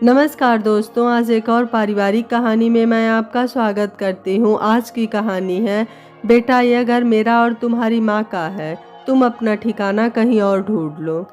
नमस्कार दोस्तों, आज एक और पारिवारिक कहानी में मैं आपका स्वागत करती हूँ। आज की कहानी है बेटा यह घर मेरा और तुम्हारी माँ का है, तुम अपना ठिकाना कहीं और ढूंढ लो।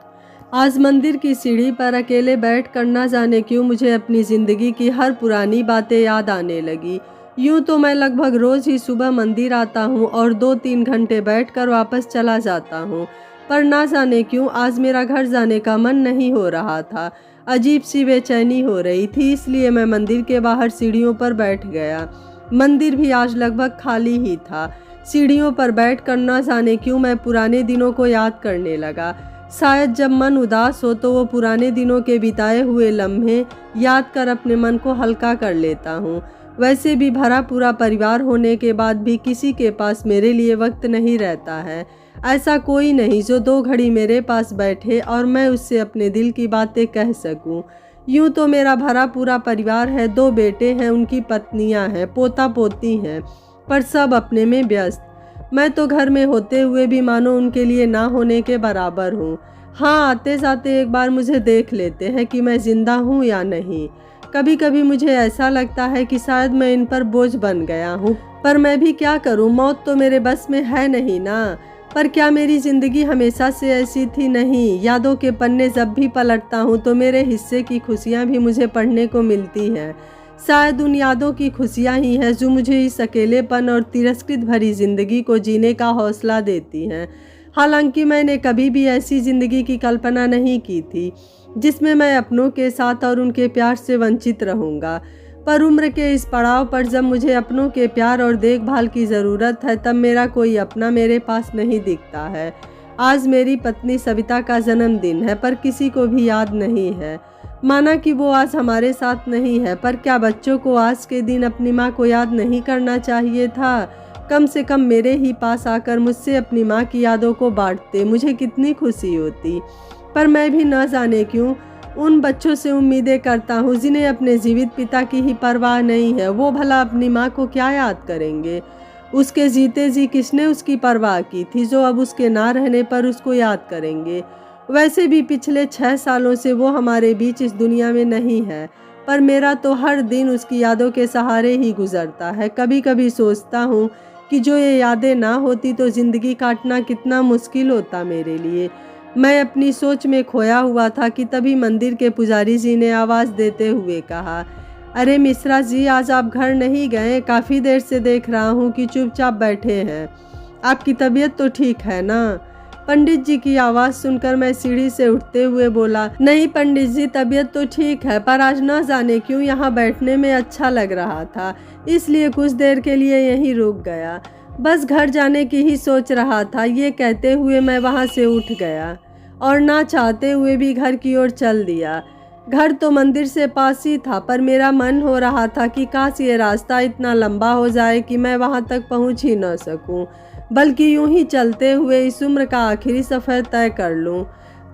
आज मंदिर की सीढ़ी पर अकेले बैठ कर न जाने क्यों मुझे अपनी ज़िंदगी की हर पुरानी बातें याद आने लगी। यूँ तो मैं लगभग रोज़ ही सुबह मंदिर आता हूँ और 2-3 घंटे बैठकर वापस चला जाता हूँ, पर ना जाने क्यों आज मेरा घर जाने का मन नहीं हो रहा था। अजीब सी बेचैनी हो रही थी, इसलिए मैं मंदिर के बाहर सीढ़ियों पर बैठ गया। मंदिर भी आज लगभग खाली ही था। सीढ़ियों पर बैठ कर न जाने क्यों मैं पुराने दिनों को याद करने लगा। शायद जब मन उदास हो तो वो पुराने दिनों के बिताए हुए लम्हे याद कर अपने मन को हल्का कर लेता हूँ। वैसे भी भरा पूरा परिवार होने के बाद भी किसी के पास मेरे लिए वक्त नहीं रहता है। ऐसा कोई नहीं जो 2 घड़ी मेरे पास बैठे और मैं उससे अपने दिल की बातें कह सकूं। यूं तो मेरा भरा पूरा परिवार है, 2 बेटे हैं, उनकी पत्नियां हैं, पोता पोती हैं, पर सब अपने में व्यस्त। मैं तो घर में होते हुए भी मानो उनके लिए ना होने के बराबर हूँ। हाँ, आते जाते एक बार मुझे देख लेते हैं कि मैं जिंदा हूँ या नहीं। कभी कभी मुझे ऐसा लगता है कि शायद मैं इन पर बोझ बन गया हूँ, पर मैं भी क्या करूँ, मौत तो मेरे बस में है नहीं ना। पर क्या मेरी ज़िंदगी हमेशा से ऐसी थी? नहीं। यादों के पन्ने जब भी पलटता हूँ तो मेरे हिस्से की खुशियाँ भी मुझे पढ़ने को मिलती हैं। शायद उन यादों की खुशियाँ ही हैं जो मुझे इस अकेलेपन और तिरस्कृत भरी ज़िंदगी को जीने का हौसला देती हैं। हालांकि मैंने कभी भी ऐसी ज़िंदगी की कल्पना नहीं की थी जिसमें मैं अपनों के साथ और उनके प्यार से वंचित रहूँगा। पर उम्र के इस पड़ाव पर जब मुझे अपनों के प्यार और देखभाल की ज़रूरत है, तब मेरा कोई अपना मेरे पास नहीं दिखता है। आज मेरी पत्नी सविता का जन्मदिन है, पर किसी को भी याद नहीं है। माना कि वो आज हमारे साथ नहीं है, पर क्या बच्चों को आज के दिन अपनी माँ को याद नहीं करना चाहिए था? कम से कम मेरे ही पास आकर मुझसे अपनी माँ की यादों को बांटते, मुझे कितनी खुशी होती। पर मैं भी न जाने क्यों उन बच्चों से उम्मीदें करता हूँ जिन्हें अपने जीवित पिता की ही परवाह नहीं है। वो भला अपनी माँ को क्या याद करेंगे? उसके जीते जी किसने उसकी परवाह की थी जो अब उसके ना रहने पर उसको याद करेंगे? वैसे भी पिछले 6 सालों से वो हमारे बीच इस दुनिया में नहीं है, पर मेरा तो हर दिन उसकी यादों के सहारे ही गुजरता है। कभी कभी सोचता हूँ कि जो ये यादें ना होती तो ज़िंदगी काटना कितना मुश्किल होता मेरे लिए। मैं अपनी सोच में खोया हुआ था कि तभी मंदिर के पुजारी जी ने आवाज़ देते हुए कहा, अरे मिश्रा जी, आज आप घर नहीं गए? काफ़ी देर से देख रहा हूँ कि चुपचाप बैठे हैं। आपकी तबीयत तो ठीक है ना? पंडित जी की आवाज़ सुनकर मैं सीढ़ी से उठते हुए बोला, नहीं पंडित जी, तबीयत तो ठीक है, पर आज न जाने क्यों यहाँ बैठने में अच्छा लग रहा था, इसलिए कुछ देर के लिए यहीं रुक गया। बस घर जाने की ही सोच रहा था। ये कहते हुए मैं वहाँ से उठ गया और ना चाहते हुए भी घर की ओर चल दिया। घर तो मंदिर से पास ही था, पर मेरा मन हो रहा था कि काश ये रास्ता इतना लंबा हो जाए कि मैं वहाँ तक पहुँच ही न सकूँ, बल्कि यूं ही चलते हुए इस उम्र का आखिरी सफ़र तय कर लूँ।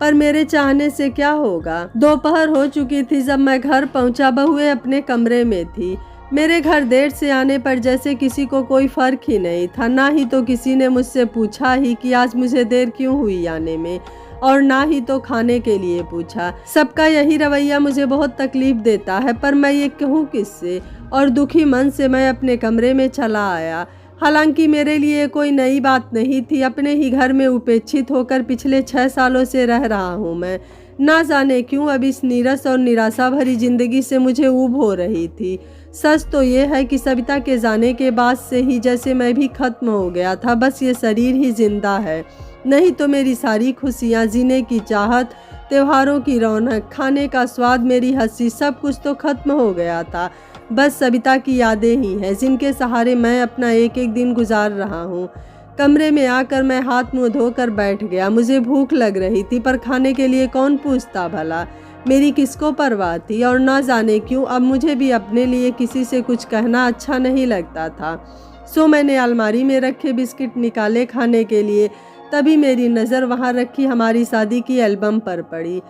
पर मेरे चाहने से क्या होगा? दोपहर हो चुकी थी जब मैं घर पहुँचा। बहुएं अपने कमरे में थी। मेरे घर देर से आने पर जैसे किसी को कोई फ़र्क ही नहीं था। ना ही तो किसी ने मुझसे पूछा ही कि आज मुझे देर क्यों हुई आने में, और ना ही तो खाने के लिए पूछा। सबका यही रवैया मुझे बहुत तकलीफ देता है, पर मैं ये कहूँ किससे? और दुखी मन से मैं अपने कमरे में चला आया। हालांकि मेरे लिए कोई नई बात नहीं थी। अपने ही घर में उपेक्षित होकर पिछले 6 सालों से रह रहा हूँ मैं। ना जाने क्यों अब इस नीरस और निराशा भरी जिंदगी से मुझे ऊब हो रही थी। सच तो ये है कि सविता के जाने के बाद से ही जैसे मैं भी खत्म हो गया था। बस ये शरीर ही जिंदा है, नहीं तो मेरी सारी खुशियाँ, जीने की चाहत, त्योहारों की रौनक, खाने का स्वाद, मेरी हंसी, सब कुछ तो खत्म हो गया था। बस सविता की यादें ही हैं जिनके सहारे मैं अपना एक एक दिन गुजार रहा हूँ। कमरे में आकर मैं हाथ मुंह धोकर बैठ गया। मुझे भूख लग रही थी, पर खाने के लिए कौन पूछता भला? मेरी किसको परवाह थी? और ना जाने क्यों अब मुझे भी अपने लिए किसी से कुछ कहना अच्छा नहीं लगता था। सो मैंने अलमारी में रखे बिस्किट निकाले खाने के लिए। तभी मेरी नज़र वहाँ रखी हमारी शादी की एल्बम पर पड़ी।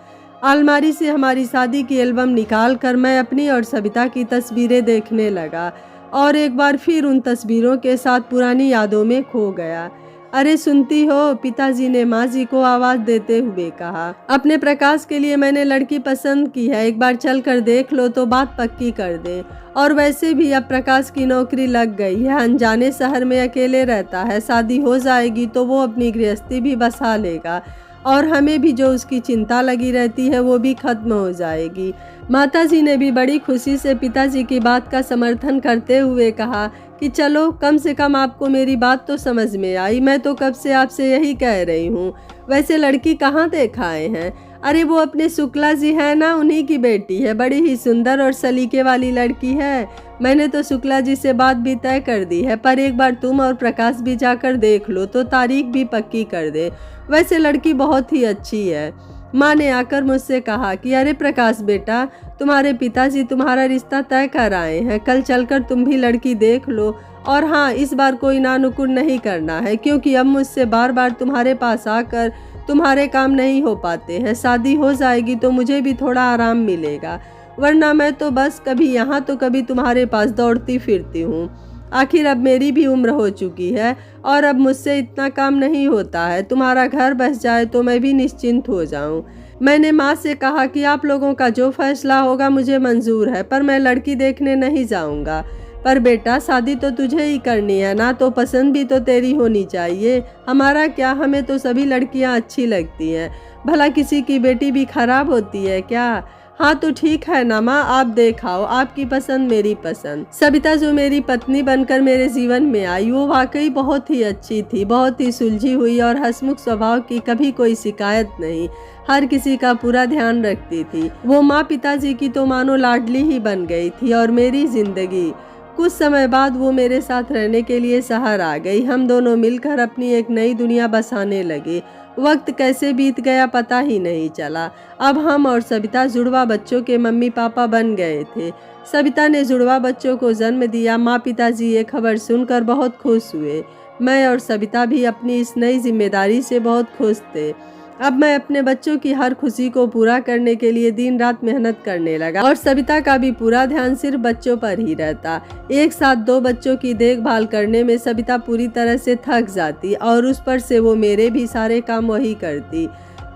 अलमारी से हमारी शादी की एल्बम निकाल कर मैं अपनी और सविता की तस्वीरें देखने लगा और एक बार फिर उन तस्वीरों के साथ पुरानी यादों में खो गया। अरे सुनती हो, पिताजी ने माँ जी को आवाज देते हुए कहा। अपने प्रकाश के लिए मैंने लड़की पसंद की है, एक बार चल कर देख लो तो बात पक्की कर दे। और वैसे भी अब प्रकाश की नौकरी लग गई है, अनजाने शहर में अकेले रहता है, शादी हो जाएगी तो वो अपनी गृहस्थी भी बसा लेगा और हमें भी जो उसकी चिंता लगी रहती है वो भी खत्म हो जाएगी। माताजी ने भी बड़ी खुशी से पिताजी की बात का समर्थन करते हुए कहा कि चलो, कम से कम आपको मेरी बात तो समझ में आई, मैं तो कब से आपसे यही कह रही हूँ। वैसे लड़की कहाँ देखाए हैं? अरे वो अपने शुक्ला जी है ना, उन्हीं की बेटी है, बड़ी ही सुंदर और सलीके वाली लड़की है। मैंने तो शुक्ला जी से बात भी तय कर दी है, पर एक बार तुम और प्रकाश भी जाकर देख लो तो तारीख भी पक्की कर दे। वैसे लड़की बहुत ही अच्छी है। माँ ने आकर मुझसे कहा कि अरे प्रकाश बेटा, तुम्हारे पिताजी तुम्हारा रिश्ता तय कर आए हैं, कल चलकर तुम भी लड़की देख लो। और हाँ, इस बार कोई नानुकुर नहीं करना है, क्योंकि अब मुझसे बार बार तुम्हारे पास आकर तुम्हारे काम नहीं हो पाते हैं। शादी हो जाएगी तो मुझे भी थोड़ा आराम मिलेगा, वरना मैं तो बस कभी यहाँ तो कभी तुम्हारे पास दौड़ती फिरती हूँ। आखिर अब मेरी भी उम्र हो चुकी है और अब मुझसे इतना काम नहीं होता है। तुम्हारा घर बस जाए तो मैं भी निश्चिंत हो जाऊं। मैंने माँ से कहा कि आप लोगों का जो फैसला होगा मुझे मंजूर है, पर मैं लड़की देखने नहीं जाऊंगा। पर बेटा, शादी तो तुझे ही करनी है ना, तो पसंद भी तो तेरी होनी चाहिए। हमारा क्या, हमें तो सभी लड़कियां अच्छी लगती हैं, भला किसी की बेटी भी खराब होती है क्या? हाँ तो ठीक है ना माँ, आप देखाओ, आपकी पसंद मेरी पसंद। सबिता जो मेरी पत्नी बनकर मेरे जीवन में आई, वो वाकई बहुत ही अच्छी थी, बहुत ही सुलझी हुई और हंसमुख स्वभाव की, कभी कोई शिकायत नहीं, हर किसी का पूरा ध्यान रखती थी। वो माँ पिताजी की तो मानो लाडली ही बन गई थी। और मेरी जिंदगी कुछ समय बाद वो मेरे साथ रहने के लिए शहर आ गई। हम दोनों मिलकर अपनी एक नई दुनिया बसाने लगे। वक्त कैसे बीत गया पता ही नहीं चला। अब हम और सबिता जुड़वा बच्चों के मम्मी पापा बन गए थे। सबिता ने जुड़वा बच्चों को जन्म दिया। माँ पिताजी ये खबर सुनकर बहुत खुश हुए। मैं और सबिता भी अपनी इस नई जिम्मेदारी से बहुत खुश थे। अब मैं अपने बच्चों की हर खुशी को पूरा करने के लिए दिन रात मेहनत करने लगा और सबिता का भी पूरा ध्यान सिर्फ बच्चों पर ही रहता। एक साथ 2 बच्चों की देखभाल करने में सबिता पूरी तरह से थक जाती और उस पर से वो मेरे भी सारे काम वही करती।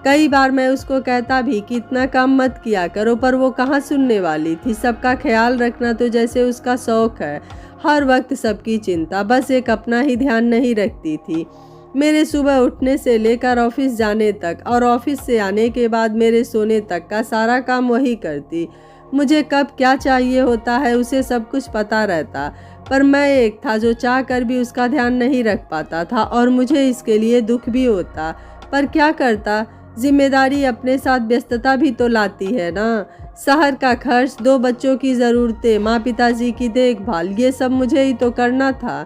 कई बार मैं उसको कहता भी कि इतना काम मत किया करो, पर वो कहाँ सुनने वाली थी। सबका ख्याल रखना तो जैसे उसका शौक है, हर वक्त सबकी चिंता, बस एक अपना ही ध्यान नहीं रखती थी। मेरे सुबह उठने से लेकर ऑफिस जाने तक और ऑफिस से आने के बाद मेरे सोने तक का सारा काम वही करती। मुझे कब क्या चाहिए होता है उसे सब कुछ पता रहता, पर मैं एक था जो चाह कर भी उसका ध्यान नहीं रख पाता था और मुझे इसके लिए दुख भी होता। पर क्या करता, जिम्मेदारी अपने साथ व्यस्तता भी तो लाती है ना। शहर का खर्च, 2 बच्चों की ज़रूरतें, माँ पिताजी की देखभाल, ये सब मुझे ही तो करना था।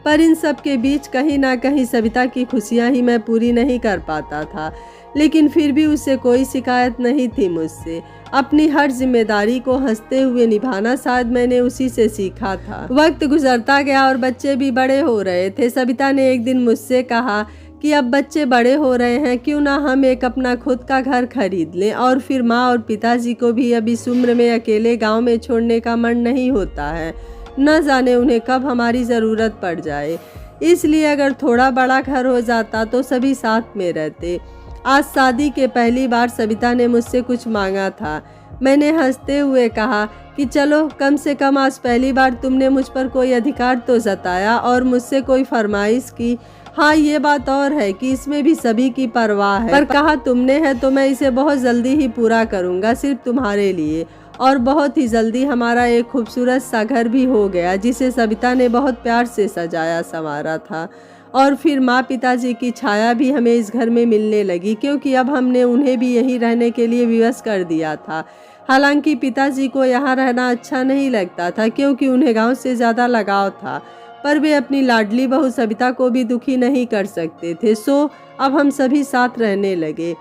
पर इन सब के बीच कहीं ना कहीं सबिता की खुशियां ही मैं पूरी नहीं कर पाता था। लेकिन फिर भी उसे कोई शिकायत नहीं थी मुझसे। अपनी हर जिम्मेदारी को हंसते हुए निभाना शायद मैंने उसी से सीखा था। वक्त गुजरता गया और बच्चे भी बड़े हो रहे थे। सबिता ने एक दिन मुझसे कहा कि अब बच्चे बड़े हो रहे हैं, क्यों ना हम एक अपना खुद का घर खरीद लें। और फिर माँ और पिताजी को भी अब इस उम्र में अकेले गाँव में छोड़ने का मन नहीं होता है, न जाने उन्हें कब हमारी ज़रूरत पड़ जाए। इसलिए अगर थोड़ा बड़ा घर हो जाता तो सभी साथ में रहते। आज शादी के पहली बार सबिता ने मुझसे कुछ मांगा था। मैंने हंसते हुए कहा कि चलो, कम से कम आज पहली बार तुमने मुझ पर कोई अधिकार तो जताया और मुझसे कोई फरमाइश की। हाँ, ये बात और है कि इसमें भी सभी की परवाह है, पर कहा तुमने है तो मैं इसे बहुत जल्दी ही पूरा करूँगा, सिर्फ तुम्हारे लिए। और बहुत ही जल्दी हमारा एक खूबसूरत सा घर भी हो गया, जिसे सबिता ने बहुत प्यार से सजाया संवारा था। और फिर माँ पिताजी की छाया भी हमें इस घर में मिलने लगी, क्योंकि अब हमने उन्हें भी यहीं रहने के लिए विवश कर दिया था। हालांकि पिताजी को यहाँ रहना अच्छा नहीं लगता था, क्योंकि उन्हें गांव से ज़्यादा लगाव था, पर वे अपनी लाडली बहू सबिता को भी दुखी नहीं कर सकते थे। सो अब हम सभी साथ रहने लगे।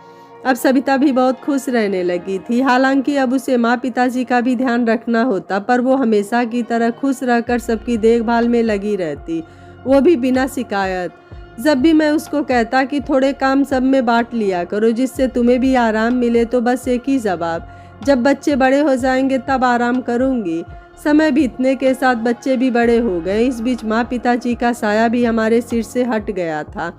अब सबिता भी बहुत खुश रहने लगी थी। हालांकि अब उसे माँ पिताजी का भी ध्यान रखना होता, पर वो हमेशा की तरह खुश रहकर सबकी देखभाल में लगी रहती, वो भी बिना शिकायत। जब भी मैं उसको कहता कि थोड़े काम सब में बांट लिया करो जिससे तुम्हें भी आराम मिले, तो बस एक ही जवाब, जब बच्चे बड़े हो जाएंगे तब आराम करूंगी। समय बीतने के साथ बच्चे भी बड़े हो गए। इस बीच माँ पिताजी का साया भी हमारे सिर से हट गया था।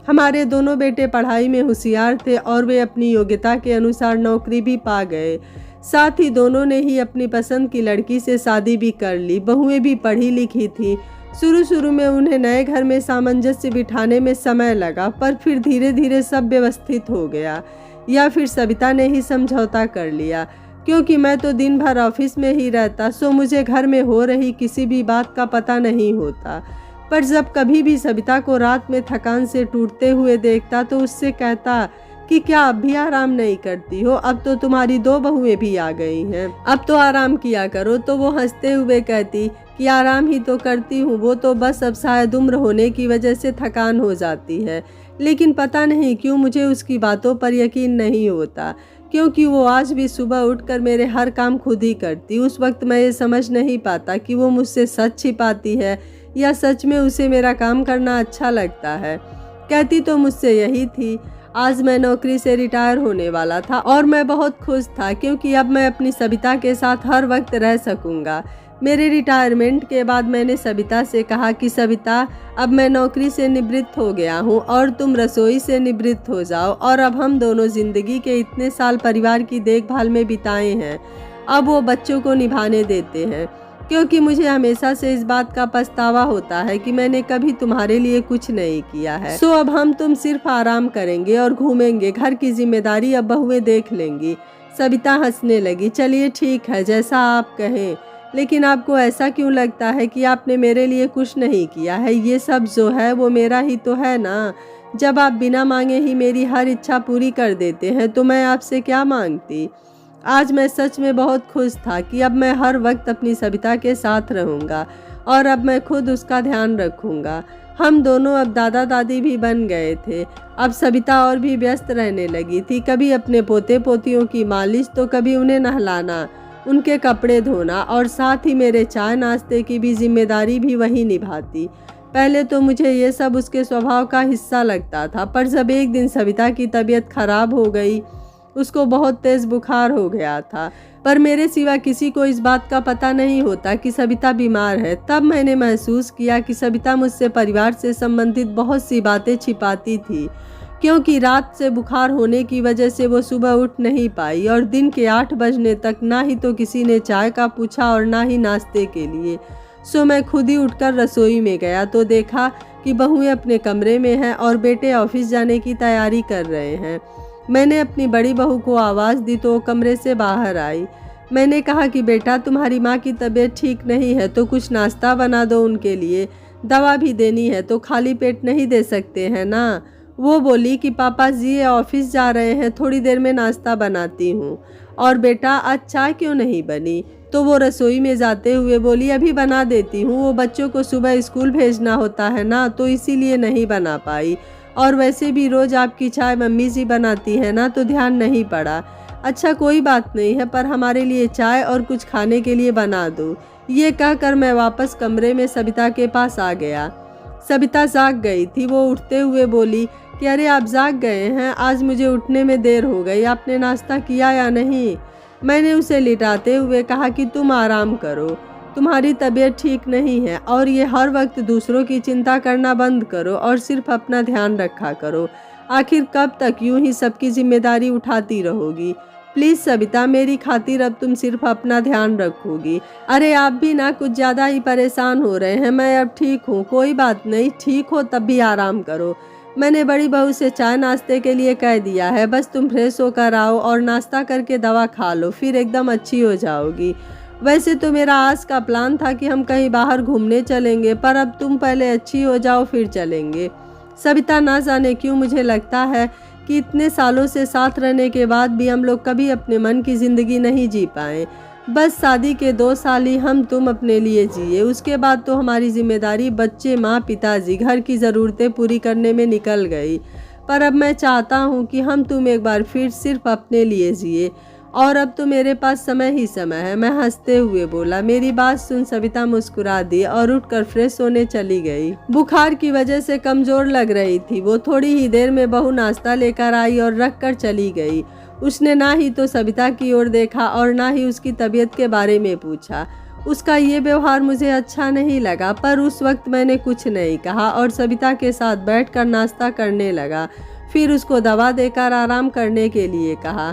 हमारे दोनों बेटे पढ़ाई में होशियार थे और वे अपनी योग्यता के अनुसार नौकरी भी पा गए। साथ ही दोनों ने ही अपनी पसंद की लड़की से शादी भी कर ली। बहुएं भी पढ़ी लिखी थी। शुरू में उन्हें नए घर में सामंजस्य बिठाने में समय लगा, पर फिर धीरे धीरे सब व्यवस्थित हो गया। या फिर सविता ने ही समझौता कर लिया, क्योंकि मैं तो दिन भर ऑफिस में ही रहता, सो मुझे घर में हो रही किसी भी बात का पता नहीं होता। पर जब कभी भी सविता को रात में थकान से टूटते हुए देखता तो उससे कहता कि क्या अब भी आराम नहीं करती हो? अब तो तुम्हारी 2 बहुएं भी आ गई हैं, अब तो आराम किया करो। तो वो हंसते हुए कहती कि आराम ही तो करती हूँ, वो तो बस अब शायद उम्र होने की वजह से थकान हो जाती है। लेकिन पता नहीं क्यों मुझे उसकी बातों पर यकीन नहीं होता, क्योंकि वो आज भी सुबह उठकर मेरे हर काम खुद ही करती। उस वक्त मैं ये समझ नहीं पाता कि वो मुझसे सच छिपाती है या सच में उसे मेरा काम करना अच्छा लगता है। कहती तो मुझसे यही थी। आज मैं नौकरी से रिटायर होने वाला था और मैं बहुत खुश था, क्योंकि अब मैं अपनी सविता के साथ हर वक्त रह सकूंगा। मेरे रिटायरमेंट के बाद मैंने सविता से कहा कि सविता, अब मैं नौकरी से निवृत्त हो गया हूँ और तुम रसोई से निवृत्त हो जाओ, और अब हम दोनों जिंदगी के इतने साल परिवार की देखभाल में बिताए हैं, अब वो बच्चों को निभाने देते हैं। क्योंकि मुझे हमेशा से इस बात का पछतावा होता है कि मैंने कभी तुम्हारे लिए कुछ नहीं किया है। सो अब हम तुम सिर्फ आराम करेंगे और घूमेंगे, घर की जिम्मेदारी अब बहुएं देख लेंगी। सविता हंसने लगी। चलिए ठीक है, जैसा आप कहें, लेकिन आपको ऐसा क्यों लगता है कि आपने मेरे लिए कुछ नहीं किया है? ये सब जो है वो मेरा ही तो है ना। जब आप बिना मांगे ही मेरी हर इच्छा पूरी कर देते हैं तो मैं आपसे क्या मांगती। आज मैं सच में बहुत खुश था कि अब मैं हर वक्त अपनी सविता के साथ रहूँगा और अब मैं खुद उसका ध्यान रखूँगा। हम दोनों अब दादा दादी भी बन गए थे। अब सविता और भी व्यस्त रहने लगी थी, कभी अपने पोते पोतियों की मालिश तो कभी उन्हें नहलाना, उनके कपड़े धोना, और साथ ही मेरे चाय नाश्ते की भी जिम्मेदारी भी वही निभाती। पहले तो मुझे ये सब उसके स्वभाव का हिस्सा लगता था, पर जब एक दिन सविता की तबीयत खराब हो गई, उसको बहुत तेज बुखार हो गया था, पर मेरे सिवा किसी को इस बात का पता नहीं होता कि सविता बीमार है। तब मैंने महसूस किया कि सविता मुझसे परिवार से संबंधित बहुत सी बातें छिपाती थी, क्योंकि रात से बुखार होने की वजह से वो सुबह उठ नहीं पाई और दिन के 8 बजने तक ना ही तो किसी ने चाय का पूछा और ना ही नाश्ते के लिए। सो मैं खुद ही उठकर रसोई में गया तो देखा कि बहुएं अपने कमरे में हैं और बेटे ऑफिस जाने की तैयारी कर रहे हैं। मैंने अपनी बड़ी बहू को आवाज़ दी तो वो कमरे से बाहर आई। मैंने कहा कि बेटा, तुम्हारी माँ की तबीयत ठीक नहीं है तो कुछ नाश्ता बना दो उनके लिए, दवा भी देनी है तो खाली पेट नहीं दे सकते हैं ना। वो बोली कि पापा जी ये ऑफिस जा रहे हैं, थोड़ी देर में नाश्ता बनाती हूँ। और बेटा, आज चाय क्यों नहीं बनी? तो वो रसोई में जाते हुए बोली, अभी बना देती हूँ, वो बच्चों को सुबह स्कूल भेजना होता है ना, तो इसीलिए नहीं बना पाई। और वैसे भी रोज़ आपकी चाय मम्मी जी बनाती है ना, तो ध्यान नहीं पड़ा। अच्छा कोई बात नहीं है, पर हमारे लिए चाय और कुछ खाने के लिए बना दो। ये कहकर मैं वापस कमरे में सविता के पास आ गया। सविता जाग गई थी। वो उठते हुए बोली कि अरे आप जाग गए हैं, आज मुझे उठने में देर हो गई, आपने नाश्ता किया या नहीं? मैंने उसे लिटाते हुए कहा कि तुम आराम करो, तुम्हारी तबीयत ठीक नहीं है और ये हर वक्त दूसरों की चिंता करना बंद करो और सिर्फ अपना ध्यान रखा करो। आखिर कब तक यूं ही सबकी जिम्मेदारी उठाती रहोगी? प्लीज़ सविता, मेरी खातिर अब तुम सिर्फ अपना ध्यान रखोगी। अरे आप भी ना कुछ ज़्यादा ही परेशान हो रहे हैं, मैं अब ठीक हूँ, कोई बात नहीं, ठीक हो तब भी आराम करो। मैंने बड़ी बहू से चाय नाश्ते के लिए कह दिया है, बस तुम फ्रेश होकर आओ और नाश्ता करके दवा खा लो, फिर एकदम अच्छी हो जाओगी। वैसे तो मेरा आज का प्लान था कि हम कहीं बाहर घूमने चलेंगे, पर अब तुम पहले अच्छी हो जाओ फिर चलेंगे। सविता, ना जाने क्यों मुझे लगता है कि इतने सालों से साथ रहने के बाद भी हम लोग कभी अपने मन की ज़िंदगी नहीं जी पाए। बस शादी के 2 साल ही हम तुम अपने लिए जिए, उसके बाद तो हमारी जिम्मेदारी बच्चे, माँ, पिताजी, घर की ज़रूरतें पूरी करने में निकल गई। पर अब मैं चाहता हूँ कि हम तुम एक बार फिर सिर्फ अपने लिए जिए, और अब तो मेरे पास समय ही समय है। मैं हंसते हुए बोला। मेरी बात सुन सविता मुस्कुरा दी और उठकर फ्रेश होने चली गई। बुखार की वजह से कमज़ोर लग रही थी वो। थोड़ी ही देर में बहू नाश्ता लेकर आई और रख कर चली गई। उसने ना ही तो सविता की ओर देखा और ना ही उसकी तबीयत के बारे में पूछा। उसका ये व्यवहार मुझे अच्छा नहीं लगा, पर उस वक्त मैंने कुछ नहीं कहा और सविता के साथ बैठकर नाश्ता करने लगा। फिर उसको दवा देकर आराम करने के लिए कहा,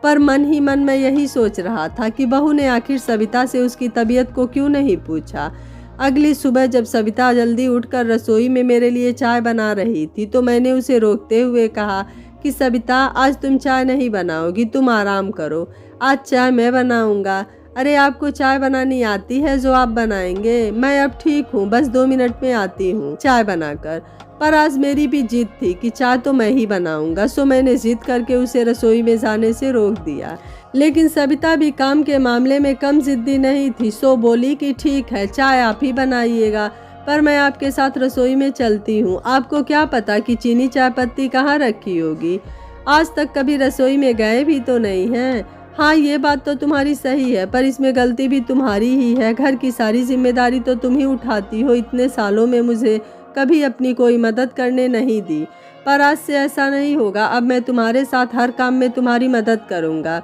पर मन ही मन में यही सोच रहा था कि बहू ने आखिर सविता से उसकी तबीयत को क्यों नहीं पूछा। अगली सुबह जब सविता जल्दी उठकर रसोई में मेरे लिए चाय बना रही थी तो मैंने उसे रोकते हुए कहा कि सविता, आज तुम चाय नहीं बनाओगी, तुम आराम करो, आज चाय मैं बनाऊंगा। अरे आपको चाय बनानी आती है जो आप बनाएंगे? मैं अब ठीक हूँ, बस 2 मिनट में आती हूँ चाय बनाकर। पर आज मेरी भी जिद थी कि चाय तो मैं ही बनाऊंगा, सो मैंने जिद करके उसे रसोई में जाने से रोक दिया। लेकिन सविता भी काम के मामले में कम जिद्दी नहीं थी, सो बोली कि ठीक है, चाय आप ही बनाइएगा, पर मैं आपके साथ रसोई में चलती हूँ। आपको क्या पता कि चीनी चाय पत्ती कहाँ रखी होगी? आज तक कभी रसोई में गए भी तो नहीं हैं। हाँ, ये बात तो तुम्हारी सही है, पर इसमें गलती भी तुम्हारी ही है। घर की सारी जिम्मेदारी तो तुम ही उठाती हो। इतने सालों में मुझे कभी अपनी कोई मदद करने नहीं दी, पर आज से ऐसा नहीं होगा। अब मैं तुम्हारे साथ हर काम में तुम्हारी मदद करूँगा।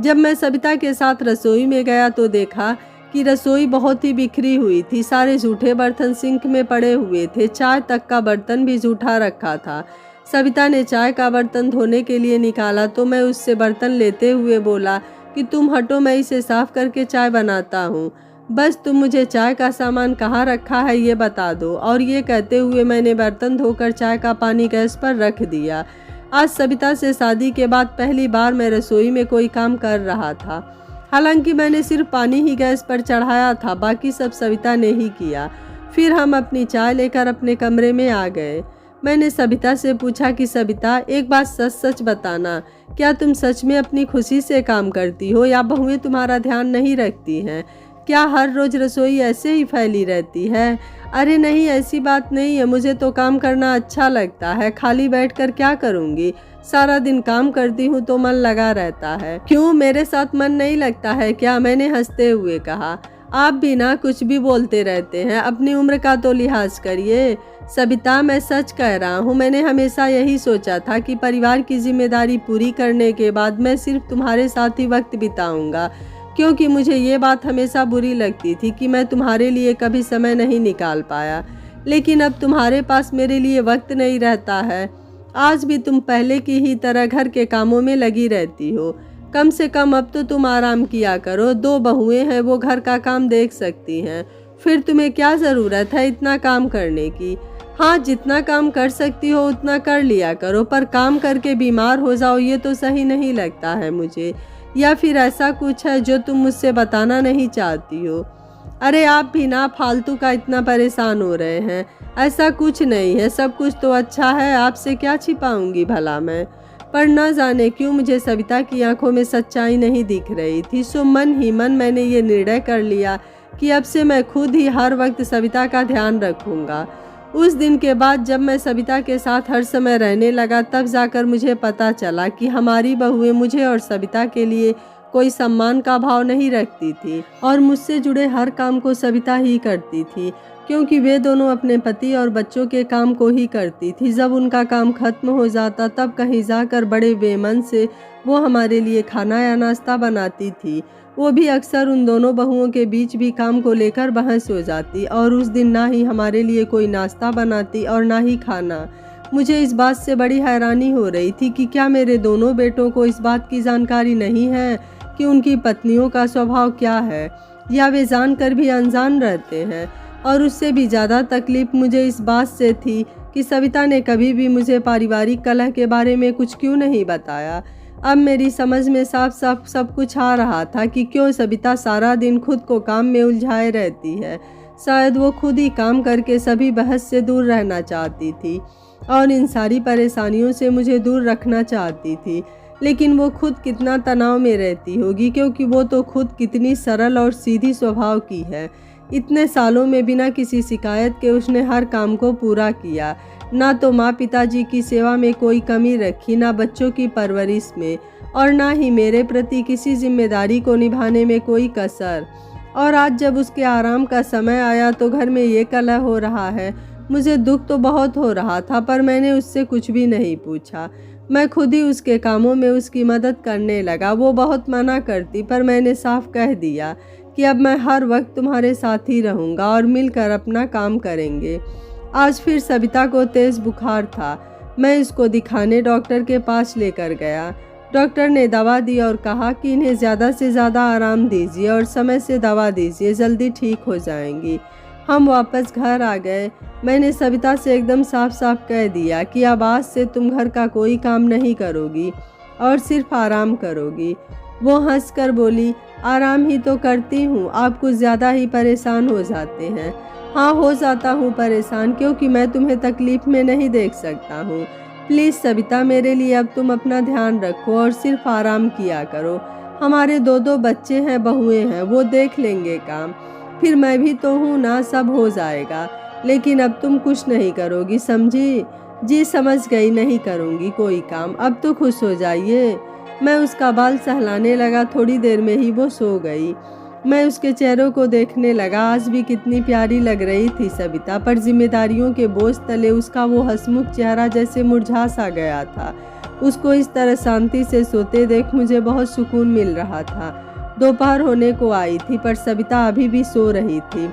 जब मैं सविता के साथ रसोई में गया तो देखा कि रसोई बहुत ही बिखरी हुई थी। सारे जूठे बर्तन सिंक में पड़े हुए थे, चाय तक का बर्तन भी जूठा रखा था। सविता ने चाय का बर्तन धोने के लिए निकाला तो मैं उससे बर्तन लेते हुए बोला कि तुम हटो, मैं इसे साफ करके चाय बनाता हूँ। बस तुम मुझे चाय का सामान कहाँ रखा है ये बता दो। और ये कहते हुए मैंने बर्तन धोकर चाय का पानी गैस पर रख दिया। आज सविता से शादी के बाद पहली बार मैं रसोई में कोई काम कर रहा था। हालांकि मैंने सिर्फ पानी ही गैस पर चढ़ाया था, बाकी सब सविता ने ही किया। फिर हम अपनी चाय लेकर अपने कमरे में आ गए। मैंने सविता से पूछा कि सविता, एक बात सच सच बताना, क्या तुम सच में अपनी खुशी से काम करती हो या बहुएं तुम्हारा ध्यान नहीं रखती हैं? क्या हर रोज रसोई ऐसे ही फैली रहती है? अरे नहीं, ऐसी बात नहीं है, मुझे तो काम करना अच्छा लगता है। खाली बैठकर क्या करूँगी? सारा दिन काम करती हूँ तो मन लगा रहता है। क्यों, मेरे साथ मन नहीं लगता है क्या? मैंने हंसते हुए कहा। आप भी ना कुछ भी बोलते रहते हैं, अपनी उम्र का तो लिहाज करिए। सविता, मैं सच कह रहा हूँ, मैंने हमेशा यही सोचा था कि परिवार की जिम्मेदारी पूरी करने के बाद मैं सिर्फ तुम्हारे साथ ही वक्त बिताऊंगा, क्योंकि मुझे ये बात हमेशा बुरी लगती थी कि मैं तुम्हारे लिए कभी समय नहीं निकाल पाया। लेकिन अब तुम्हारे पास मेरे लिए वक्त नहीं रहता है। आज भी तुम पहले की ही तरह घर के कामों में लगी रहती हो। कम से कम अब तो तुम आराम किया करो। 2 बहुएं हैं, वो घर का काम देख सकती हैं। फिर तुम्हें क्या ज़रूरत है इतना काम करने की? हाँ, जितना काम कर सकती हो उतना कर लिया करो, पर काम करके बीमार हो जाओ ये तो सही नहीं लगता है मुझे। या फिर ऐसा कुछ है जो तुम मुझसे बताना नहीं चाहती हो? अरे आप भी ना फालतू का इतना परेशान हो रहे हैं। ऐसा कुछ नहीं है, सब कुछ तो अच्छा है, आपसे क्या छिपाऊंगी भला मैं। पर न जाने क्यों मुझे सविता की आंखों में सच्चाई नहीं दिख रही थी। सो मन ही मन मैंने ये निर्णय कर लिया कि अब से मैं खुद ही हर वक्त सविता का ध्यान रखूंगा। उस दिन के बाद जब मैं सविता के साथ हर समय रहने लगा, तब जाकर मुझे पता चला कि हमारी बहुएं मुझे और सविता के लिए कोई सम्मान का भाव नहीं रखती थी और मुझसे जुड़े हर काम को सविता ही करती थी, क्योंकि वे दोनों अपने पति और बच्चों के काम को ही करती थी। जब उनका काम खत्म हो जाता तब कहीं जाकर बड़े बेमन से वो हमारे लिए खाना या नाश्ता बनाती थी। वो भी अक्सर उन दोनों बहुओं के बीच भी काम को लेकर बहस हो जाती और उस दिन ना ही हमारे लिए कोई नाश्ता बनाती और ना ही खाना। मुझे इस बात से बड़ी हैरानी हो रही थी कि क्या मेरे दोनों बेटों को इस बात की जानकारी नहीं है कि उनकी पत्नियों का स्वभाव क्या है, या वे जानकर भी अनजान रहते हैं। और उससे भी ज़्यादा तकलीफ मुझे इस बात से थी कि सविता ने कभी भी मुझे पारिवारिक कलह के बारे में कुछ क्यों नहीं बताया। अब मेरी समझ में साफ साफ सब कुछ आ रहा था कि क्यों सविता सारा दिन खुद को काम में उलझाए रहती है। शायद वो खुद ही काम करके सभी बहस से दूर रहना चाहती थी और इन सारी परेशानियों से मुझे दूर रखना चाहती थी। लेकिन वो खुद कितना तनाव में रहती होगी, क्योंकि वो तो खुद कितनी सरल और सीधी स्वभाव की है। इतने सालों में बिना किसी शिकायत के उसने हर काम को पूरा किया। ना तो माँ पिताजी की सेवा में कोई कमी रखी, ना बच्चों की परवरिश में, और ना ही मेरे प्रति किसी जिम्मेदारी को निभाने में कोई कसर। और आज जब उसके आराम का समय आया तो घर में ये कलह हो रहा है। मुझे दुख तो बहुत हो रहा था, पर मैंने उससे कुछ भी नहीं पूछा। मैं खुद ही उसके कामों में उसकी मदद करने लगा। वो बहुत मना करती, पर मैंने साफ कह दिया कि अब मैं हर वक्त तुम्हारे साथ ही रहूँगा और मिलकर अपना काम करेंगे। आज फिर सविता को तेज़ बुखार था। मैं इसको दिखाने डॉक्टर के पास लेकर गया। डॉक्टर ने दवा दी और कहा कि इन्हें ज़्यादा से ज़्यादा आराम दीजिए और समय से दवा दीजिए, जल्दी ठीक हो जाएंगी। हम वापस घर आ गए। मैंने सविता से एकदम साफ साफ कह दिया कि अब आज से तुम घर का कोई काम नहीं करोगी और सिर्फ आराम करोगी। वो हंसकर बोली, आराम ही तो करती हूँ, आप कुछ ज़्यादा ही परेशान हो जाते हैं। हाँ, हो जाता हूँ परेशान, क्योंकि मैं तुम्हें तकलीफ़ में नहीं देख सकता हूँ। प्लीज़ सविता, मेरे लिए अब तुम अपना ध्यान रखो और सिर्फ आराम किया करो। हमारे दो बच्चे हैं, बहुएं हैं, वो देख लेंगे काम। फिर मैं भी तो हूँ ना, सब हो जाएगा। लेकिन अब तुम कुछ नहीं करोगी, समझी? जी समझ गई, नहीं करूँगी कोई काम। अब तो खुश हो जाइए। मैं उसका बाल सहलाने लगा। थोड़ी देर में ही वो सो गई। मैं उसके चेहरों को देखने लगा। आज भी कितनी प्यारी लग रही थी सविता, पर जिम्मेदारियों के बोझ तले उसका वो हंसमुख चेहरा जैसे मुरझा सा गया था। उसको इस तरह शांति से सोते देख मुझे बहुत सुकून मिल रहा था। दोपहर होने को आई थी, पर सविता अभी भी सो रही थी।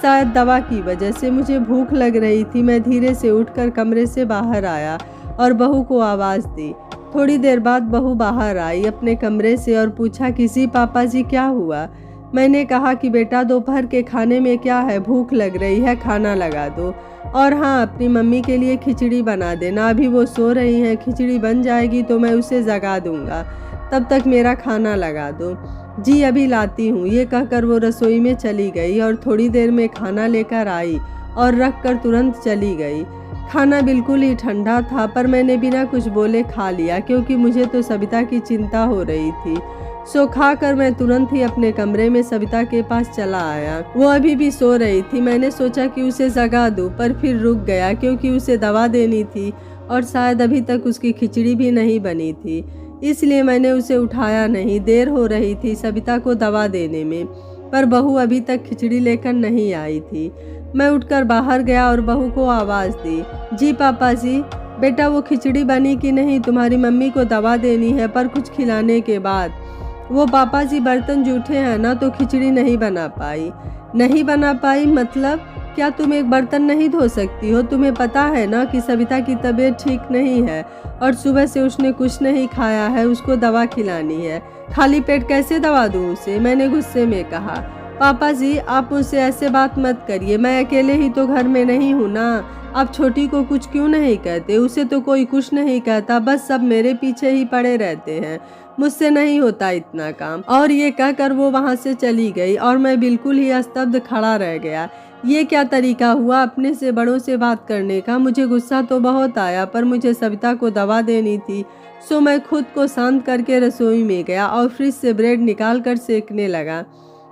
शायद दवा की वजह से मुझे भूख लग रही थी। मैं धीरे से उठकर कमरे से बाहर आया और बहू को आवाज़ दी। थोड़ी देर बाद बहू बाहर आई अपने कमरे से और पूछा, किसी पापा जी क्या हुआ? मैंने कहा कि बेटा, दोपहर के खाने में क्या है, भूख लग रही है, खाना लगा दो। और हाँ, अपनी मम्मी के लिए खिचड़ी बना देना, अभी वो सो रही हैं। खिचड़ी बन जाएगी तो मैं उसे जगा दूंगा, तब तक मेरा खाना लगा दो। जी अभी लाती हूँ। ये कहकर वो रसोई में चली गई और थोड़ी देर में खाना लेकर आई और रख कर तुरंत चली गई। खाना बिल्कुल ही ठंडा था, पर मैंने बिना कुछ बोले खा लिया, क्योंकि मुझे तो सविता की चिंता हो रही थी। सो खाकर मैं तुरंत ही अपने कमरे में सविता के पास चला आया। वो अभी भी सो रही थी। मैंने सोचा कि उसे जगा दूं, पर फिर रुक गया, क्योंकि उसे दवा देनी थी और शायद अभी तक उसकी खिचड़ी भी नहीं बनी थी। इसलिए मैंने उसे उठाया नहीं। देर हो रही थी सविता को दवा देने में, पर बहू अभी तक खिचड़ी लेकर नहीं आई थी। मैं उठकर बाहर गया और बहू को आवाज़ दी, जी पापा जी। बेटा, वो खिचड़ी बनी कि नहीं? तुम्हारी मम्मी को दवा देनी है, पर कुछ खिलाने के बाद। वो पापा जी बर्तन जूठे हैं ना, तो खिचड़ी नहीं बना पाई। नहीं बना पाई मतलब? क्या तुम एक बर्तन नहीं धो सकती हो? तुम्हें पता है ना कि सविता की तबीयत ठीक नहीं है और सुबह से उसने कुछ नहीं खाया है, उसको दवा खिलानी है। खाली पेट कैसे दवा दूँ उसे? मैंने गुस्से में कहा। पापा जी, आप मुझसे ऐसे बात मत करिए, मैं अकेले ही तो घर में नहीं हूँ ना। आप छोटी को कुछ क्यों नहीं कहते? उसे तो कोई कुछ नहीं कहता, बस सब मेरे पीछे ही पड़े रहते हैं। मुझसे नहीं होता इतना काम। और ये कहकर वो वहाँ से चली गई और मैं बिल्कुल ही स्तब्ध खड़ा रह गया। ये क्या तरीका हुआ अपने से बड़ों से बात करने का? मुझे गुस्सा तो बहुत आया, पर मुझे सविता को दवा देनी थी। सो मैं खुद को शांत करके रसोई में गया और फ्रिज से ब्रेड निकाल कर सेकने लगा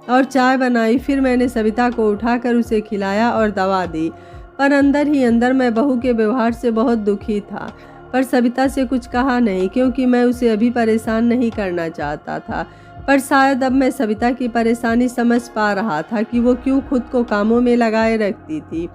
और चाय बनाई। फिर मैंने सविता को उठाकर उसे खिलाया और दवा दी, पर अंदर ही अंदर मैं बहू के व्यवहार से बहुत दुखी था। पर सविता से कुछ कहा नहीं, क्योंकि मैं उसे अभी परेशान नहीं करना चाहता था। पर शायद अब मैं सविता की परेशानी समझ पा रहा था कि वो क्यों खुद को कामों में लगाए रखती थी।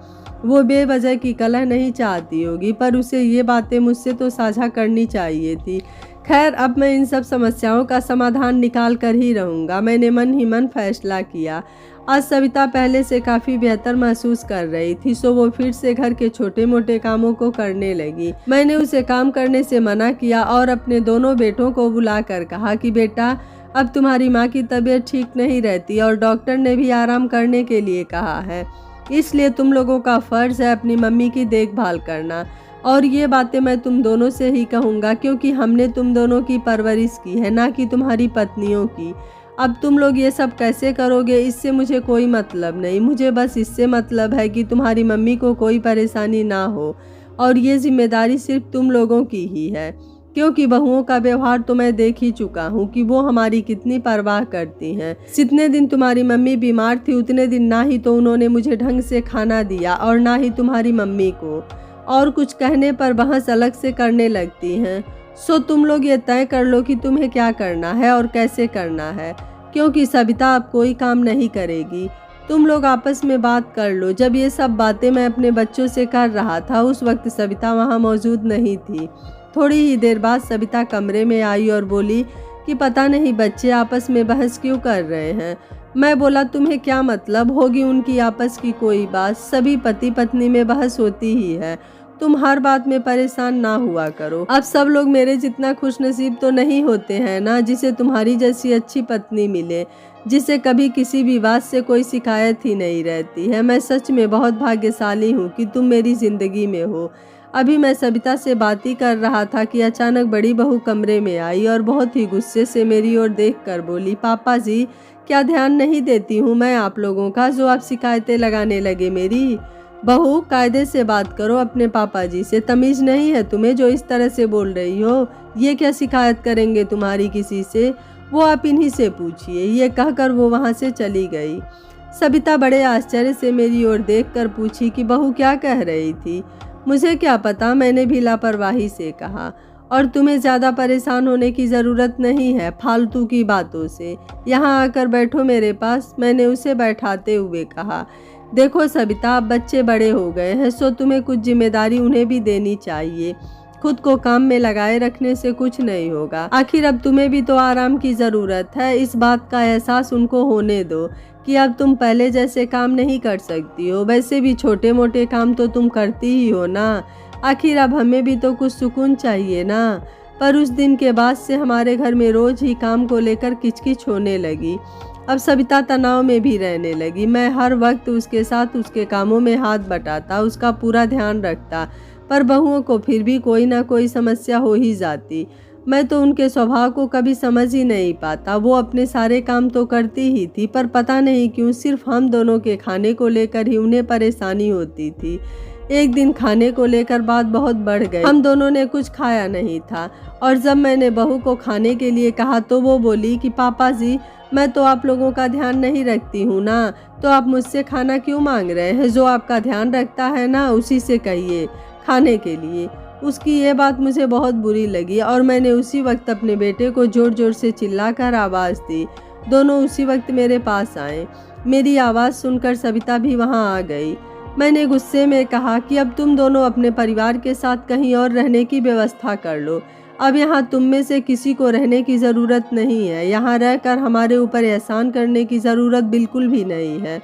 वो बेवजह की कलह नहीं चाहती होगी, पर उसे ये बातें मुझसे तो साझा करनी चाहिए थी। खैर, अब मैं इन सब समस्याओं का समाधान निकाल कर ही रहूँगा। मैंने मन ही मन फैसला किया। आज सविता पहले से काफ़ी बेहतर महसूस कर रही थी, सो वो फिर से घर के छोटे मोटे कामों को करने लगी। मैंने उसे काम करने से मना किया और अपने दोनों बेटों को बुलाकर कहा कि बेटा, अब तुम्हारी माँ की तबीयत ठीक नहीं रहती और डॉक्टर ने भी आराम करने के लिए कहा है, इसलिए तुम लोगों का फ़र्ज़ है अपनी मम्मी की देखभाल करना। और ये बातें मैं तुम दोनों से ही कहूँगा, क्योंकि हमने तुम दोनों की परवरिश की है, ना कि तुम्हारी पत्नियों की। अब तुम लोग ये सब कैसे करोगे, इससे मुझे कोई मतलब नहीं। मुझे बस इससे मतलब है कि तुम्हारी मम्मी को कोई परेशानी ना हो, और ये जिम्मेदारी सिर्फ तुम लोगों की ही है, क्योंकि बहुओं का व्यवहार तो मैं देख ही चुका हूँ कि वो हमारी कितनी परवाह करती हैं। जितने दिन तुम्हारी मम्मी बीमार थी, उतने दिन ना ही तो उन्होंने मुझे ढंग से खाना दिया और ना ही तुम्हारी मम्मी को, और कुछ कहने पर बहस अलग से करने लगती हैं। सो तुम लोग ये तय कर लो कि तुम्हें क्या करना है और कैसे करना है, क्योंकि सविता अब कोई काम नहीं करेगी। तुम लोग आपस में बात कर लो। जब ये सब बातें मैं अपने बच्चों से कर रहा था, उस वक्त सविता वहाँ मौजूद नहीं थी। थोड़ी ही देर बाद सविता कमरे में आई और बोली कि पता नहीं बच्चे आपस में बहस क्यों कर रहे हैं। मैं बोला तुम्हें क्या मतलब, होगी उनकी आपस की कोई बात, सभी पति पत्नी में बहस होती ही है, तुम हर बात में परेशान ना हुआ करो। अब सब लोग मेरे जितना खुशनसीब तो नहीं होते हैं ना, जिसे तुम्हारी जैसी अच्छी पत्नी मिले, जिसे कभी किसी भी बात से कोई शिकायत ही नहीं रहती है। मैं सच में बहुत भाग्यशाली हूँ कि तुम मेरी ज़िंदगी में हो। अभी मैं सविता से बात ही कर रहा था कि अचानक बड़ी बहू कमरे में आई और बहुत ही गुस्से से मेरी ओर देखकर बोली, पापा जी क्या ध्यान नहीं देती हूँ मैं आप लोगों का, जो आप शिकायतें लगाने लगे मेरी। बहू कायदे से बात करो अपने पापा जी से, तमीज़ नहीं है तुम्हें जो इस तरह से बोल रही हो। ये क्या शिकायत करेंगे तुम्हारी किसी से, वो आप इन्हीं से पूछिए। ये कहकर वो वहाँ से चली गई। सविता बड़े आश्चर्य से मेरी ओर देखकर पूछी कि बहू क्या कह रही थी। मुझे क्या पता, मैंने भी लापरवाही से कहा। और तुम्हें ज़्यादा परेशान होने की ज़रूरत नहीं है फालतू की बातों से, यहाँ आकर बैठो मेरे पास, मैंने उसे बैठाते हुए कहा। देखो सविता, अब बच्चे बड़े हो गए हैं, सो तुम्हें कुछ जिम्मेदारी उन्हें भी देनी चाहिए। खुद को काम में लगाए रखने से कुछ नहीं होगा। आखिर अब तुम्हें भी तो आराम की ज़रूरत है। इस बात का एहसास उनको होने दो कि अब तुम पहले जैसे काम नहीं कर सकती हो। वैसे भी छोटे मोटे काम तो तुम करती ही हो ना। आखिर अब हमें भी तो कुछ सुकून चाहिए ना। पर उस दिन के बाद से हमारे घर में रोज़ ही काम को लेकर किचकिच होने लगी। अब सविता तनाव में भी रहने लगी। मैं हर वक्त उसके साथ उसके कामों में हाथ बटाता, उसका पूरा ध्यान रखता, पर बहुओं को फिर भी कोई ना कोई समस्या हो ही जाती। मैं तो उनके स्वभाव को कभी समझ ही नहीं पाता। वो अपने सारे काम तो करती ही थी, पर पता नहीं क्यों सिर्फ हम दोनों के खाने को लेकर ही उन्हें परेशानी होती थी। एक दिन खाने को लेकर बात बहुत बढ़ गई। हम दोनों ने कुछ खाया नहीं था और जब मैंने बहू को खाने के लिए कहा तो वो बोली कि पापा जी मैं तो आप लोगों का ध्यान नहीं रखती हूँ ना, तो आप मुझसे खाना क्यों मांग रहे हैं। जो आपका ध्यान रखता है ना उसी से कहिए खाने के लिए। उसकी ये बात मुझे बहुत बुरी लगी और मैंने उसी वक्त अपने बेटे को जोर जोर से चिल्लाकर आवाज़ दी। दोनों उसी वक्त मेरे पास आए। मेरी आवाज़ सुनकर सविता भी वहाँ आ गई। मैंने गुस्से में कहा कि अब तुम दोनों अपने परिवार के साथ कहीं और रहने की व्यवस्था कर लो। अब यहाँ तुम में से किसी को रहने की ज़रूरत नहीं है। यहाँ रहकर हमारे ऊपर एहसान करने की ज़रूरत बिल्कुल भी नहीं है।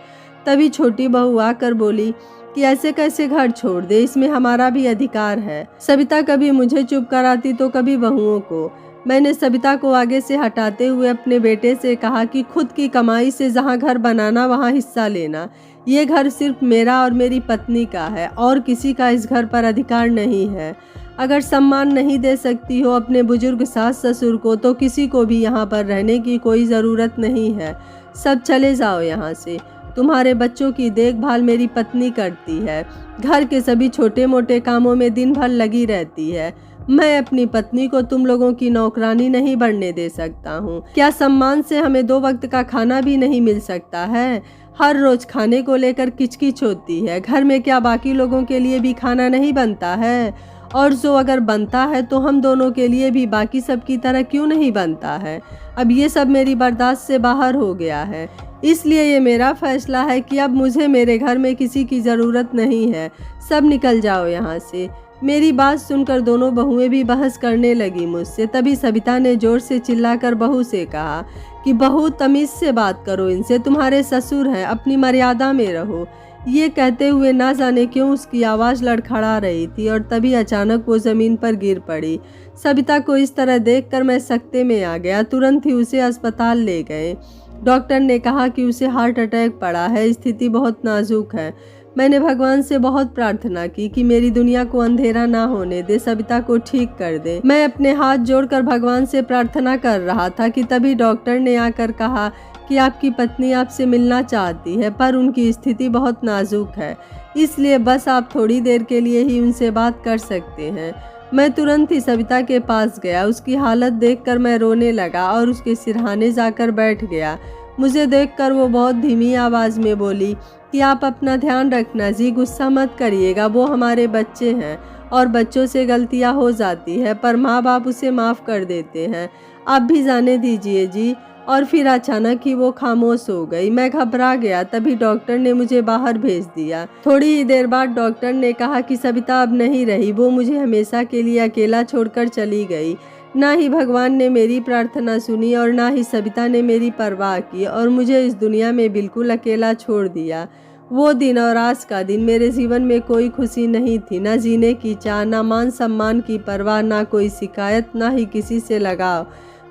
तभी छोटी बहू आकर बोली कि ऐसे कैसे घर छोड़ दे, इसमें हमारा भी अधिकार है। सविता कभी मुझे चुप कराती तो कभी बहुओं को। मैंने सविता को आगे से हटाते हुए अपने बेटे से कहा कि खुद की कमाई से जहाँ घर बनाना वहाँ हिस्सा लेना। ये घर सिर्फ मेरा और मेरी पत्नी का है और किसी का इस घर पर अधिकार नहीं है। अगर सम्मान नहीं दे सकती हो अपने बुजुर्ग सास ससुर को तो किसी को भी यहाँ पर रहने की कोई ज़रूरत नहीं है। सब चले जाओ यहाँ से। तुम्हारे बच्चों की देखभाल मेरी पत्नी करती है, घर के सभी छोटे मोटे कामों में दिन भर लगी रहती है। मैं अपनी पत्नी को तुम लोगों की नौकरानी नहीं बनने दे सकता हूँ। क्या सम्मान से हमें 2 वक्त का खाना भी नहीं मिल सकता है। हर रोज खाने को लेकर किचकिच होती है। घर में क्या बाकी लोगों के लिए भी खाना नहीं बनता है, और जो अगर बनता है तो हम दोनों के लिए भी बाकी सब की तरह क्यों नहीं बनता है। अब ये सब मेरी बर्दाश्त से बाहर हो गया है, इसलिए ये मेरा फैसला है कि अब मुझे मेरे घर में किसी की ज़रूरत नहीं है। सब निकल जाओ यहाँ से। मेरी बात सुनकर दोनों बहुएं भी बहस करने लगी मुझसे। तभी सविता ने जोर से चिल्लाकर बहू से कहा कि बहू तमीज़ से बात करो इनसे, तुम्हारे ससुर हैं, अपनी मर्यादा में रहो। ये कहते हुए ना जाने क्यों उसकी आवाज़ लड़खड़ा रही थी और तभी अचानक वो ज़मीन पर गिर पड़ी। सविता को इस तरह देखकर मैं सकते में आ गया। तुरंत ही उसे अस्पताल ले गए। डॉक्टर ने कहा कि उसे हार्ट अटैक पड़ा है, स्थिति बहुत नाजुक है। मैंने भगवान से बहुत प्रार्थना की कि मेरी दुनिया को अंधेरा ना होने दे, सविता को ठीक कर दे। मैं अपने हाथ जोड़कर भगवान से प्रार्थना कर रहा था कि तभी डॉक्टर ने आकर कहा कि आपकी पत्नी आपसे मिलना चाहती है, पर उनकी स्थिति बहुत नाजुक है, इसलिए बस आप थोड़ी देर के लिए ही उनसे बात कर सकते हैं। मैं तुरंत ही सविता के पास गया। उसकी हालत देखकर मैं रोने लगा और उसके सिरहाने जाकर बैठ गया। मुझे देखकर वो बहुत धीमी आवाज़ में बोली कि आप अपना ध्यान रखना जी, गुस्सा मत करिएगा, वो हमारे बच्चे हैं और बच्चों से गलतियां हो जाती है, पर माँ बाप उसे माफ़ कर देते हैं। आप भी जाने दीजिए जी, और फिर अचानक ही वो खामोश हो गई। मैं घबरा गया। तभी डॉक्टर ने मुझे बाहर भेज दिया। थोड़ी ही देर बाद डॉक्टर ने कहा कि सविता अब नहीं रही। वो मुझे हमेशा के लिए अकेला छोड़कर चली गई। ना ही भगवान ने मेरी प्रार्थना सुनी और ना ही सविता ने मेरी परवाह की और मुझे इस दुनिया में बिल्कुल अकेला छोड़ दिया। वो दिन और आज का दिन मेरे जीवन में कोई खुशी नहीं थी, ना जीने की चाह, ना मान सम्मान की परवाह, ना कोई शिकायत, ना ही किसी से लगाव।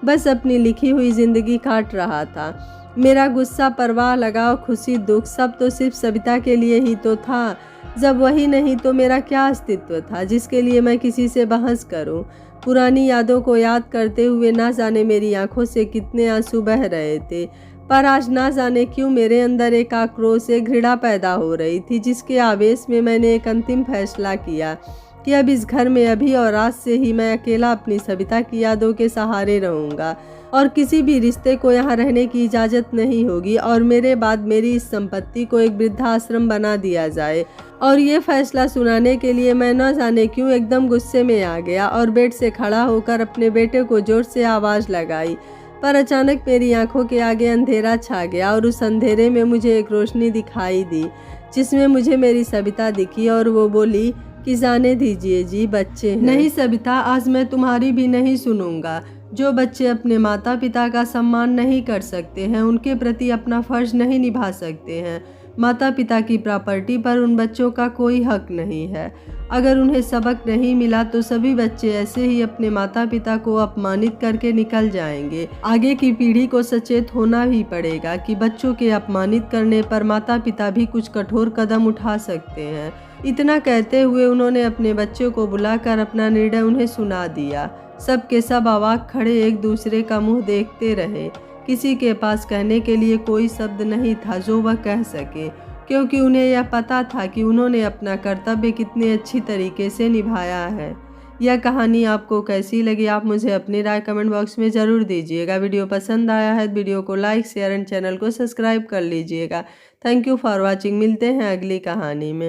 बस अपनी लिखी हुई जिंदगी काट रहा था। मेरा गुस्सा, परवाह, लगाव, खुशी, दुख सब तो सिर्फ सविता के लिए ही तो था। जब वही नहीं तो मेरा क्या अस्तित्व था जिसके लिए मैं किसी से बहस करूं। पुरानी यादों को याद करते हुए ना जाने मेरी आंखों से कितने आंसू बह रहे थे, पर आज ना जाने क्यों मेरे अंदर एक आक्रोश, एक घृणा पैदा हो रही थी, जिसके आवेश में मैंने एक अंतिम फैसला किया कि अब इस घर में अभी और आज से ही मैं अकेला अपनी सविता की यादों के सहारे रहूंगा और किसी भी रिश्ते को यहाँ रहने की इजाज़त नहीं होगी और मेरे बाद मेरी इस संपत्ति को एक वृद्धाश्रम बना दिया जाए। और ये फैसला सुनाने के लिए मैं न जाने क्यों एकदम गुस्से में आ गया और बेड से खड़ा होकर अपने बेटे को जोर से आवाज़ लगाई। पर अचानक मेरी आंखों के आगे अंधेरा छा गया और उस अंधेरे में मुझे एक रोशनी दिखाई दी, जिसमें मुझे मेरी सविता दिखी और वो बोली कि जाने दीजिए जी, बच्चे हैं। नहीं सविता, आज मैं तुम्हारी भी नहीं सुनूंगा। जो बच्चे अपने माता पिता का सम्मान नहीं कर सकते हैं, उनके प्रति अपना फर्ज नहीं निभा सकते हैं, माता पिता की प्रॉपर्टी पर उन बच्चों का कोई हक नहीं है। अगर उन्हें सबक नहीं मिला तो सभी बच्चे ऐसे ही अपने माता पिता को अपमानित करके निकल जाएंगे। आगे की पीढ़ी को सचेत होना भी पड़ेगा कि बच्चों के अपमानित करने पर माता पिता भी कुछ कठोर कदम उठा सकते हैं। इतना कहते हुए उन्होंने अपने बच्चों को बुलाकर अपना निर्णय उन्हें सुना दिया। सब के सब अवाक खड़े एक दूसरे का मुंह देखते रहे। किसी के पास कहने के लिए कोई शब्द नहीं था जो वह कह सके, क्योंकि उन्हें यह पता था कि उन्होंने अपना कर्तव्य कितने अच्छी तरीके से निभाया है। यह कहानी आपको कैसी लगी, आप मुझे अपनी राय कमेंट बॉक्स में ज़रूर दीजिएगा। वीडियो पसंद आया है तो वीडियो को लाइक, शेयर एंड चैनल को सब्सक्राइब कर लीजिएगा। Thank you for watching. मिलते हैं अगली कहानी में।